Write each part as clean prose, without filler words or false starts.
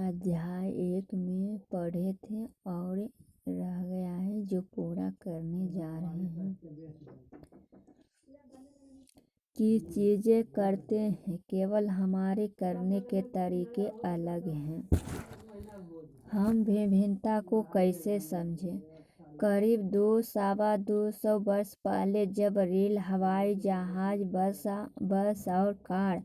अध्याय 1 में पढ़े थे और रह गया है जो पूरा करने जा रहे हैं कि चीज़ें करते हैं, केवल हमारे करने के तरीके अलग हैं। हम विभिन्नता को कैसे समझें? करीब 200-225 वर्ष पहले जब रेल, हवाई जहाज, बस और कार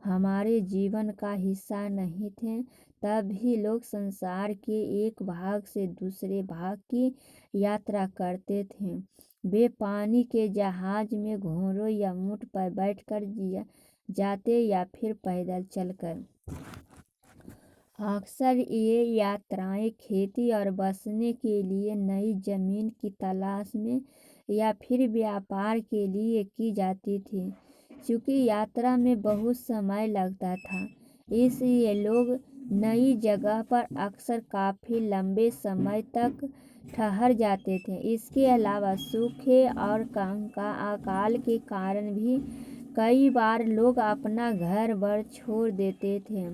हमारे जीवन का हिस्सा नहीं थे, तब भी लोग संसार के एक भाग से दूसरे भाग की यात्रा करते थे। वे पानी के जहाज में घोड़ों या ऊँट पर बैठकर जाते या फिर पैदल चलकर। अक्सर ये यात्राएं खेती और बसने के लिए नई जमीन की तलाश में या फिर व्यापार के लिए की जाती थी। चूँकि यात्रा में बहुत समय लगता था, इसलिए लोग नई जगह पर अक्सर काफ़ी लंबे समय तक ठहर जाते थे। इसके अलावा सूखे और अकाल के कारण भी कई बार लोग अपना घर-बार छोड़ देते थे।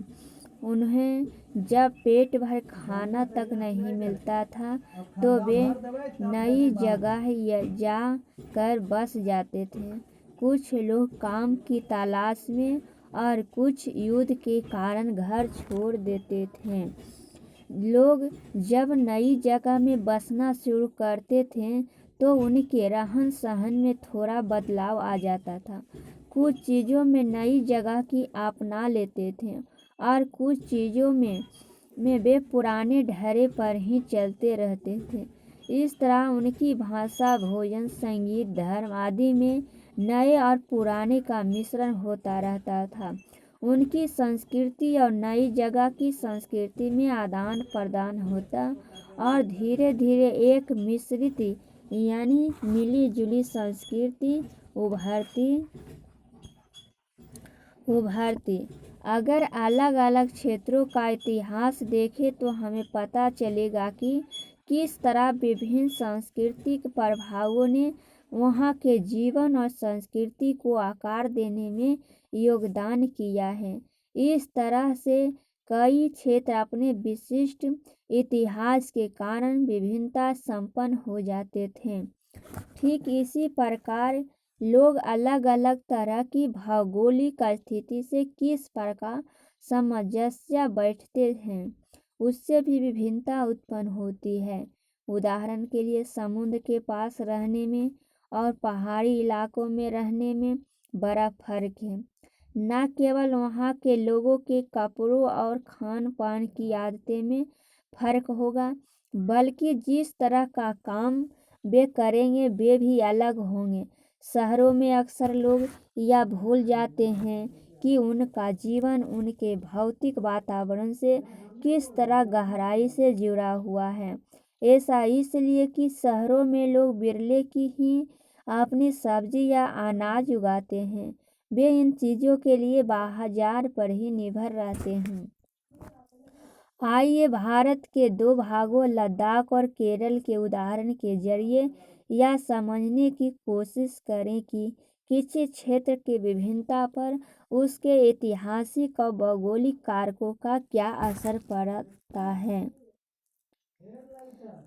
उन्हें जब पेट भर खाना तक नहीं मिलता था, तो वे नई जगह जा कर बस जाते थे। कुछ लोग काम की तलाश में और कुछ युद्ध के कारण घर छोड़ देते थे। लोग जब नई जगह में बसना शुरू करते थे, तो उनके रहन सहन में थोड़ा बदलाव आ जाता था। कुछ चीज़ों में नई जगह की अपना लेते थे और कुछ चीज़ों में वे पुराने ढर्रे पर ही चलते रहते थे। इस तरह उनकी भाषा, भोजन, संगीत, धर्म आदि में नए और पुराने का मिश्रण होता रहता था। उनकी संस्कृति और नई जगह की संस्कृति में आदान प्रदान होता और धीरे धीरे एक मिश्रित यानी मिली जुली संस्कृति उभरती। अगर अलग अलग क्षेत्रों का इतिहास देखें तो हमें पता चलेगा कि किस तरह विभिन्न सांस्कृतिक प्रभावों ने वहाँ के जीवन और संस्कृति को आकार देने में योगदान किया है। इस तरह से कई क्षेत्र अपने विशिष्ट इतिहास के कारण विभिन्नता संपन्न हो जाते थे। ठीक इसी प्रकार लोग अलग अलग तरह की भौगोलिक स्थिति से किस प्रकार सामंजस्य बैठते हैं, उससे भी विभिन्नता उत्पन्न होती है। उदाहरण के लिए समुद्र के पास रहने में और पहाड़ी इलाकों में रहने में बड़ा फर्क है। न केवल वहाँ के लोगों के कपड़ों और खान पान की आदतें में फर्क होगा, बल्कि जिस तरह का काम वे करेंगे वे भी अलग होंगे। शहरों में अक्सर लोग यह भूल जाते हैं कि उनका जीवन उनके भौतिक वातावरण से किस तरह गहराई से जुड़ा हुआ है। ऐसा इसलिए कि शहरों में लोग बिरले की ही अपनी सब्जी या अनाज उगाते हैं। वे इन चीज़ों के लिए बाजार पर ही निर्भर रहते हैं। आइए भारत के दो भागों लद्दाख और केरल के उदाहरण के जरिए यह समझने की कोशिश करें कि किसी क्षेत्र की विभिन्नता पर उसके ऐतिहासिक और भौगोलिक कारकों का क्या असर पड़ता है।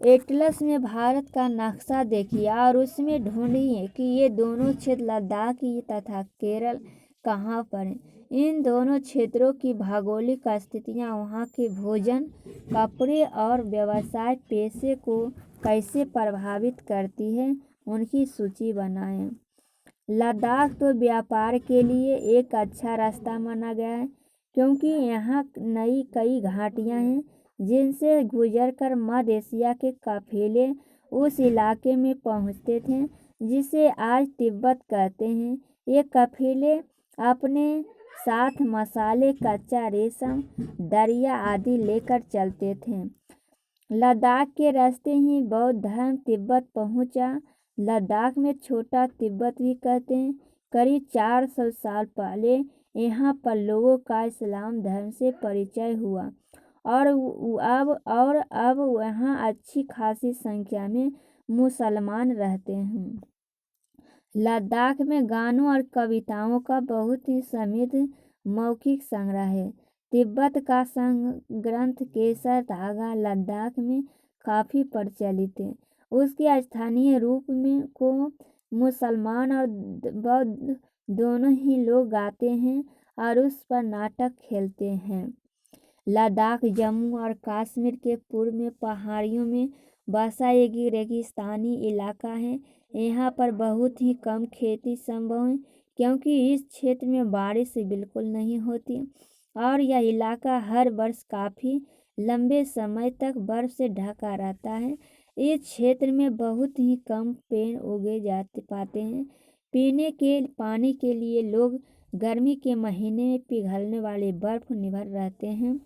एटलस में भारत का नक्शा देखिए और उसमें ढूंढिए कि ये दोनों क्षेत्र लद्दाख तथा केरल कहाँ पर हैं। इन दोनों क्षेत्रों की भौगोलिक स्थितियाँ वहाँ के भोजन, कपड़े और व्यवसाय पेशे को कैसे प्रभावित करती है, उनकी सूची बनाएं। लद्दाख तो व्यापार के लिए एक अच्छा रास्ता माना गया है, क्योंकि यहाँ कई घाटियाँ हैं जिनसे गुजरकर मध्य एशिया के काफिले उस इलाके में पहुँचते थे जिसे आज तिब्बत कहते हैं। ये काफिले अपने साथ मसाले, कच्चा रेशम, दरिया आदि लेकर चलते थे। लद्दाख के रास्ते ही बौद्ध धर्म तिब्बत पहुँचा। लद्दाख में छोटा तिब्बत भी कहते हैं। करीब 400 साल पहले यहाँ पर लोगों का इस्लाम धर्म से परिचय हुआ और अब वहाँ अच्छी खासी संख्या में मुसलमान रहते हैं। लद्दाख में गानों और कविताओं का बहुत ही समृद्ध मौखिक संग्रह है। तिब्बत का संघ ग्रंथ केसर धागा लद्दाख में काफ़ी प्रचलित है। उसके स्थानीय रूप में को मुसलमान और बौद्ध दोनों ही लोग गाते हैं और उस पर नाटक खेलते हैं। लद्दाख जम्मू और कश्मीर के पूर्व में पहाड़ियों में बसा एक रेगिस्तानी इलाका है। यहाँ पर बहुत ही कम खेती संभव है क्योंकि इस क्षेत्र में बारिश बिल्कुल नहीं होती और यह इलाका हर वर्ष काफ़ी लंबे समय तक बर्फ से ढका रहता है। इस क्षेत्र में बहुत ही कम पेड़ उगे जाते पाते हैं। पीने के पानी के लिए लोग गर्मी के महीने में पिघलने वाले बर्फ निर्भर रहते हैं।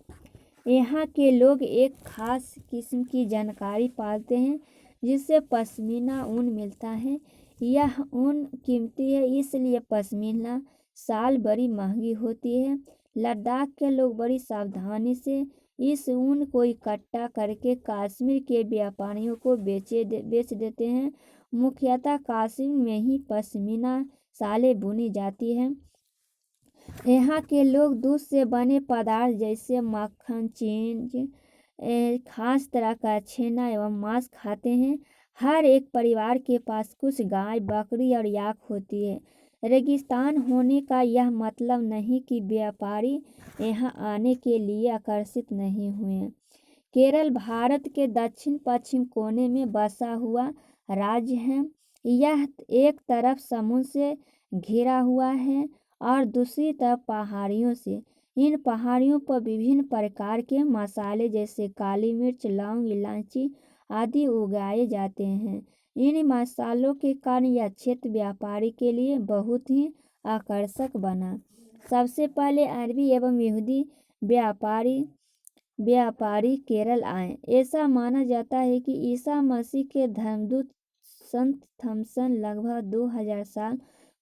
यहाँ के लोग एक खास किस्म की जानकारी पालते हैं जिससे पश्मीना ऊन मिलता है। यह ऊन कीमती है इसलिए पश्मीना शाल बड़ी महंगी होती है। लद्दाख के लोग बड़ी सावधानी से इस ऊन को इकट्ठा करके कश्मीर के व्यापारियों को बेच देते हैं। मुख्यतः कश्मीर में ही पश्मीना शालें बुनी जाती हैं। यहाँ के लोग दूध से बने पदार्थ जैसे मक्खन, चीज, खास तरह का छेना एवं मांस खाते हैं। हर एक परिवार के पास कुछ गाय, बकरी और याक होती है। रेगिस्तान होने का यह मतलब नहीं कि व्यापारी यहाँ आने के लिए आकर्षित नहीं हुए। केरल भारत के दक्षिण पश्चिम कोने में बसा हुआ राज्य है। यह एक तरफ समुद्र से घिरा हुआ है और दूसरी तरफ पहाड़ियों से। इन पहाड़ियों पर विभिन्न प्रकार के मसाले जैसे काली मिर्च, लौंग, इलायची आदि उगाए जाते हैं। इन मसालों के कारण यह क्षेत्र व्यापारी के लिए बहुत ही आकर्षक बना। सबसे पहले अरबी एवं यहूदी व्यापारी केरल आए। ऐसा माना जाता है कि ईसा मसीह के धर्मदूत संत थॉमसन लगभग 2000 साल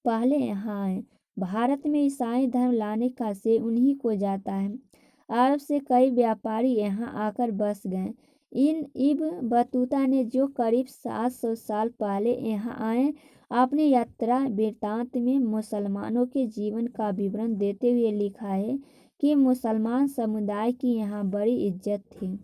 पहले यहाँ आए। भारत में ईसाई धर्म लाने का श्रेय उन्हीं को जाता है। अरब से कई व्यापारी यहाँ आकर बस गए। इब्न बतूता ने जो करीब 700 साल पहले यहाँ आए, अपनी यात्रा वृत्तांत में मुसलमानों के जीवन का विवरण देते हुए लिखा है कि मुसलमान समुदाय की यहाँ बड़ी इज्जत थी।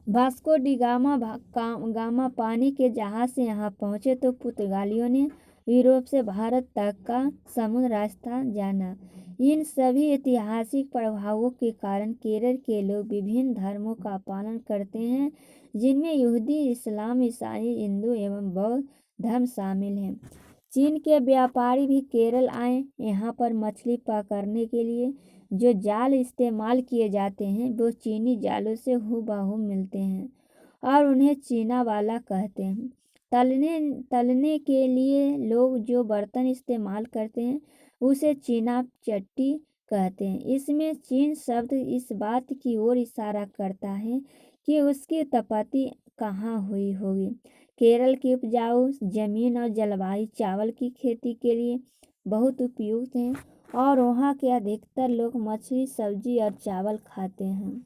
वास्को डी गामा पानी के जहाज से यहाँ पहुँचे तो पुर्तगालियों ने यूरोप से भारत तक का समुद्र रास्ता जाना। इन सभी ऐतिहासिक प्रभावों के कारण केरल के लोग विभिन्न धर्मों का पालन करते हैं जिनमें यहूदी, इस्लाम, ईसाई, हिंदू एवं बौद्ध धर्म शामिल हैं। चीन के व्यापारी भी केरल आए। यहाँ पर मछली पकड़ने के लिए जो जाल इस्तेमाल किए जाते हैं वो चीनी जालों से हूबहू मिलते हैं और उन्हें चीना वाला कहते हैं। तलने के लिए लोग जो बर्तन इस्तेमाल करते हैं उसे चीना चट्टी कहते हैं। इसमें चीन शब्द इस बात की ओर इशारा करता है कि उसकी उत्पत्ति कहाँ हुई होगी। केरल की उपजाऊ जमीन और जलवायु चावल की खेती के लिए बहुत उपयुक्त है और वहाँ के अधिकतर लोग मछली, सब्जी और चावल खाते हैं।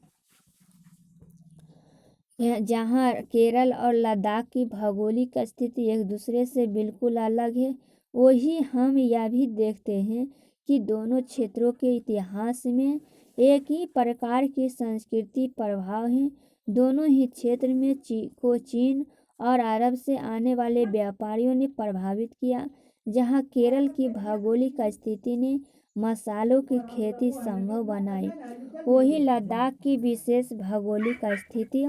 जहाँ केरल और लद्दाख की भौगोलिक स्थिति एक दूसरे से बिल्कुल अलग है, वही हम यह भी देखते हैं कि दोनों क्षेत्रों के इतिहास में एक ही प्रकार की संस्कृति प्रभाव है। दोनों ही क्षेत्र में चीन और अरब से आने वाले व्यापारियों ने प्रभावित किया। जहाँ केरल की भौगोलिक स्थिति ने मसालों की खेती संभव बनाई, वही लद्दाख की विशेष भौगोलिक स्थिति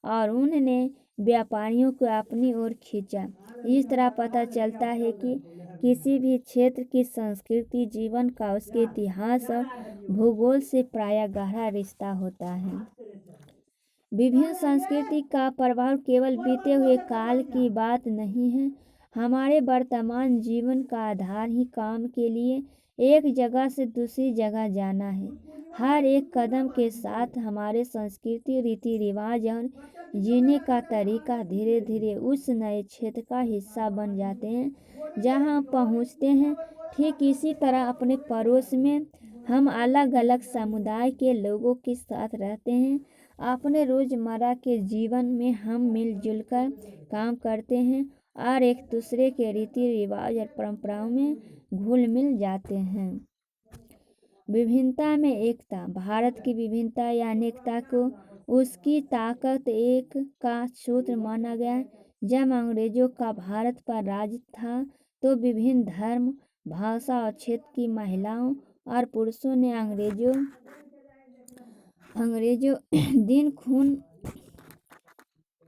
और उन्होंने व्यापारियों को अपनी ओर खींचा। इस तरह पता चलता है कि किसी भी क्षेत्र की संस्कृति जीवन का उसके इतिहास और भूगोल से प्रायः गहरा रिश्ता होता है। विभिन्न संस्कृति का प्रभाव केवल बीते हुए काल की बात नहीं है, हमारे वर्तमान जीवन का आधार ही काम के लिए एक जगह से दूसरी जगह जाना है। हर एक कदम के साथ हमारे संस्कृति, रीति रिवाज और जीने का तरीका धीरे धीरे उस नए क्षेत्र का हिस्सा बन जाते हैं जहां पहुंचते हैं। ठीक इसी तरह अपने पड़ोस में हम अलग अलग समुदाय के लोगों के साथ रहते हैं। अपने रोज़मर्रा के जीवन में हम मिलजुल कर काम करते हैं और एक दूसरे के रीति रिवाज और परंपराओं में घुल मिल जाते हैं। विभिन्नता में एकता। भारत की विभिन्नता या अनेकता को उसकी ताकत एक का सूत्र माना गया है। जब अंग्रेजों का भारत पर राज था तो विभिन्न धर्म, भाषा और क्षेत्र की महिलाओं और पुरुषों ने अंग्रेजों दिन खून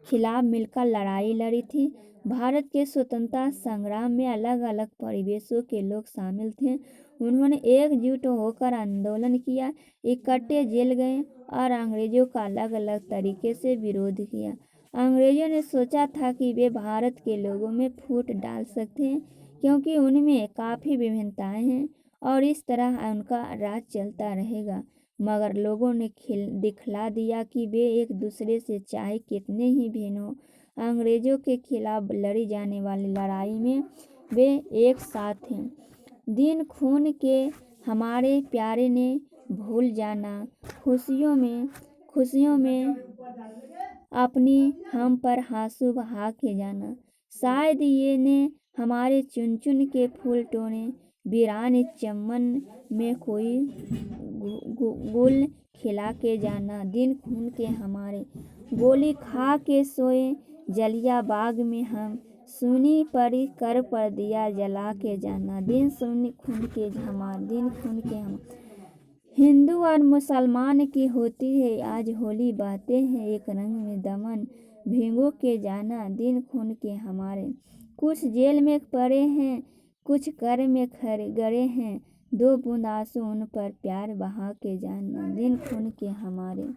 खिलाफ मिलकर लड़ाई लड़ी थी। भारत के स्वतंत्रता संग्राम में अलग अलग परिवेशों के लोग शामिल थे। उन्होंने एकजुट होकर आंदोलन किया, इकट्ठे जेल गए और अंग्रेजों का अलग अलग तरीके से विरोध किया। अंग्रेजों ने सोचा था कि वे भारत के लोगों में फूट डाल सकते हैं क्योंकि उनमें काफ़ी विभिन्नताएं हैं और इस तरह उनका राज चलता रहेगा। मगर लोगों ने दिखला दिया कि वे एक दूसरे से चाहे कितने ही भिन्न हो, अंग्रेजों के खिलाफ लड़ी जाने वाली लड़ाई में वे एक साथ हैं। दिन खून के हमारे प्यारे ने भूल जाना, खुशियों में अपनी हम पर आंसू बहा के जाना। शायद ये ने हमारे चुन चुन के फूल टोने, वीरान चमन में कोई गुल खिला के जाना। दिन खून के हमारे गोली खा के सोए जलिया बाग में हम, सुनी परी कर पर दिया जला के जाना। दिन खून के हम हिंदू और मुसलमान की होती है आज होली, बहते हैं एक रंग में दमन भिगो के जाना। दिन खून के हमारे कुछ जेल में पड़े हैं, कुछ कर में गड़े हैं, दो बूंद आंसू उन पर प्यार बहा के जाना। दिन खून के हमारे।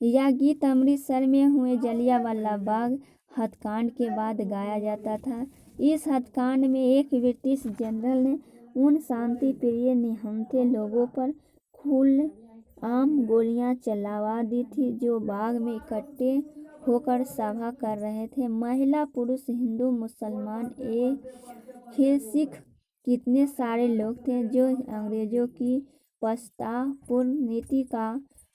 यह गीत अमृतसर में हुए जलियांवाला बाग हत्याकांड के बाद गाया जाता था। इस हत्याकांड में एक ब्रिटिश जनरल ने उन शांति प्रिय निहत्थे लोगों पर खुलेआम गोलियां चलवा दी थी जो बाग में इकट्ठे होकर सभा कर रहे थे। महिला, पुरुष, हिंदू, मुसलमान, सिख, कितने सारे लोग थे जो अंग्रेजों की पछतापूर्ण नीति का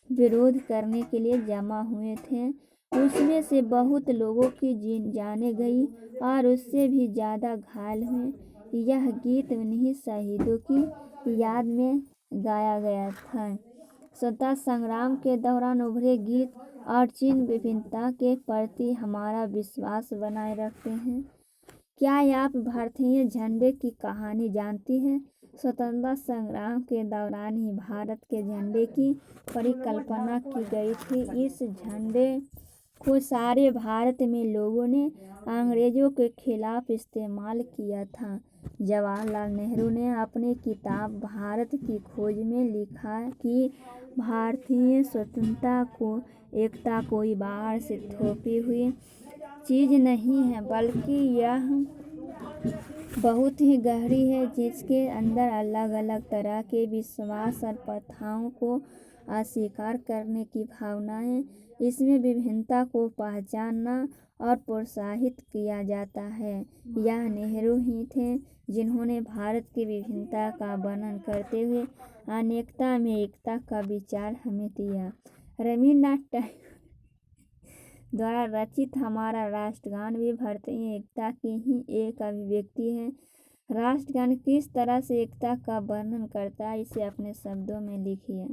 विरोध करने के लिए जमा हुए थे। उसमें से बहुत लोगों की जानें गई और उससे भी ज़्यादा घायल हुए। यह गीत उन्हीं शहीदों की याद में गाया गया था। स्वतंत्रता संग्राम के दौरान उभरे गीत और चिन्ह विभिन्नता के प्रति हमारा विश्वास बनाए रखते हैं। क्या आप भारतीय झंडे की कहानी जानती हैं? स्वतंत्रता संग्राम के दौरान ही भारत के झंडे की परिकल्पना की गई थी। इस झंडे को सारे भारत में लोगों ने अंग्रेजों के खिलाफ इस्तेमाल किया था। जवाहरलाल नेहरू ने अपनी किताब भारत की खोज में लिखा कि भारतीय स्वतंत्रता को एकता कोई बाहर से थोपी हुई चीज़ नहीं है, बल्कि यह बहुत ही गहरी है, जिसके अंदर अलग अलग तरह के विश्वास और प्रथाओं को अस्वीकार करने की भावना है। इसमें विभिन्नता को पहचानना और प्रोत्साहित किया जाता है। यह नेहरू ही थे जिन्होंने भारत की विभिन्नता का वर्णन करते हुए अनेकता में एकता का विचार हमें दिया। रवीन्द्रनाथ टैगोर द्वारा रचित हमारा राष्ट्रगान भी भारतीय एकता की ही एक अभिव्यक्ति है। राष्ट्रगान किस तरह से एकता का वर्णन करता है, इसे अपने शब्दों में लिखिए।